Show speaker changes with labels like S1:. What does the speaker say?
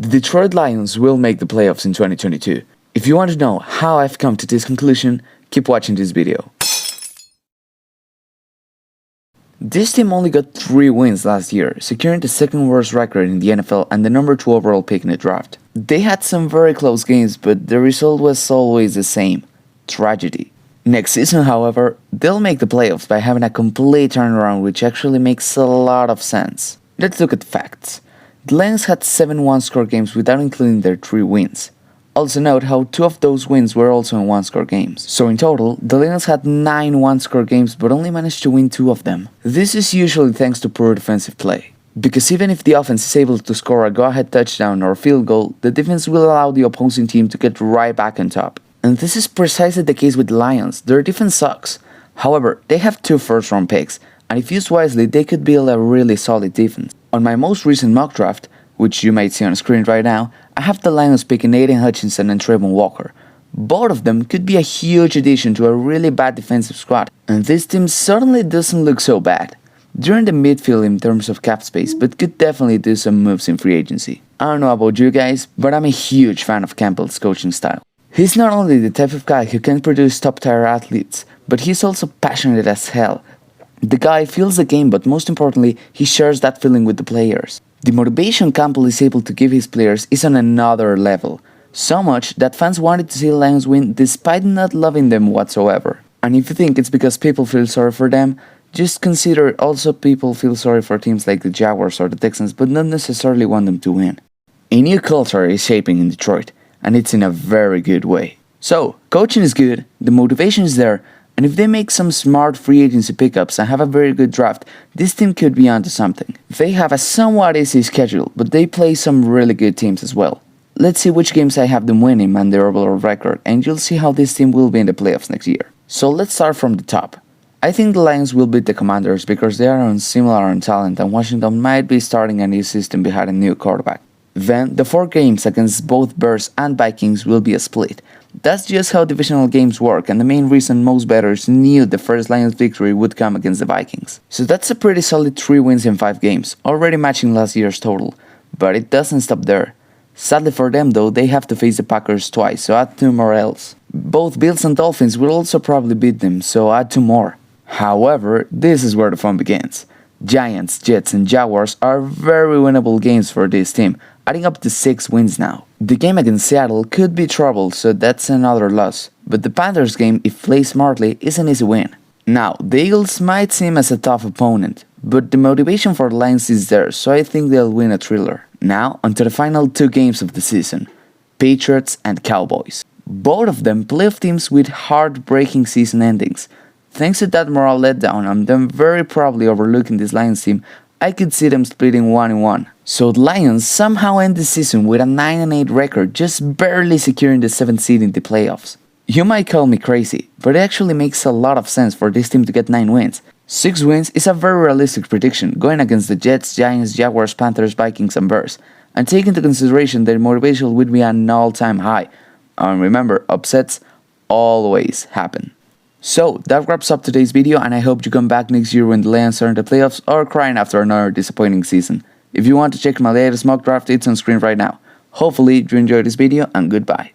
S1: The Detroit Lions will make the playoffs in 2022. If you want to know how I've come to this conclusion, keep watching this video. This team only got 3 wins last year, securing the second worst record in the NFL and the number 2 overall pick in the draft. They had some very close games, but the result was always the same: tragedy. Next season, however, they'll make the playoffs by having a complete turnaround, which actually makes a lot of sense. Let's look at the facts. The Lions had 7 one-score games without including their 3 wins. Also note how 2 of those wins were also in one-score games. So in total, the Lions had 9 one-score games but only managed to win 2 of them. This is usually thanks to poor defensive play. Because even if the offense is able to score a go-ahead touchdown or field goal, the defense will allow the opposing team to get right back on top. And this is precisely the case with the Lions. Their defense sucks. However, they have 2 first-round picks, and if used wisely, they could build a really solid defense. On my most recent mock draft, which you might see on screen right now, I have the Lions picking Aiden Hutchinson and Trayvon Walker. Both of them could be a huge addition to a really bad defensive squad, and this team certainly doesn't look so bad. They're in the midfield in terms of cap space, but could definitely do some moves in free agency. I don't know about you guys, but I'm a huge fan of Campbell's coaching style. He's not only the type of guy who can produce top-tier athletes, but he's also passionate as hell. The guy feels the game, but most importantly, he shares that feeling with the players. The motivation Campbell is able to give his players is on another level, so much that fans wanted to see the Lions win despite not loving them whatsoever. And if you think it's because people feel sorry for them, just consider also people feel sorry for teams like the Jaguars or the Texans but not necessarily want them to win. A new culture is shaping in Detroit, and it's in a very good way. So, coaching is good, the motivation is there, and if they make some smart free agency pickups and have a very good draft, this team could be onto something. They have a somewhat easy schedule, but they play some really good teams as well. Let's see which games I have them winning and their overall record, and you'll see how this team will be in the playoffs next year. So let's start from the top. I think the Lions will beat the Commanders because they are similar in talent and Washington might be starting a new system behind a new quarterback. Then, the 4 games against both Bears and Vikings will be a split. That's just how divisional games work, and the main reason most bettors knew the first Lions victory would come against the Vikings. So that's a pretty solid 3 wins in 5 games, already matching last year's total. But it doesn't stop there. Sadly for them though, they have to face the Packers twice, so add 2 more L's. Both Bills and Dolphins will also probably beat them, so add 2 more. However, this is where the fun begins. Giants, Jets and Jaguars are very winnable games for this team, adding up to 6 wins now. The game against Seattle could be trouble, so that's another loss, but the Panthers game, if played smartly, is an easy win. Now, the Eagles might seem as a tough opponent, but the motivation for the Lions is there, so I think they'll win a thriller. Now, onto the final 2 games of the season: Patriots and Cowboys. Both of them playoff teams with heartbreaking season endings. Thanks to that moral letdown and them very probably overlooking this Lions team, I could see them splitting 1-1. So the Lions somehow end the season with a 9-8 record, just barely securing the 7th seed in the playoffs. You might call me crazy, but it actually makes a lot of sense for this team to get 9 wins. 6 wins is a very realistic prediction, going against the Jets, Giants, Jaguars, Panthers, Vikings and Bears, and take into consideration their motivation would be an all-time high. And remember, upsets always happen. So, that wraps up today's video, and I hope you come back next year when the Lions are in the playoffs or crying after another disappointing season. If you want to check my latest mock draft, it's on screen right now. Hopefully you enjoyed this video, and goodbye.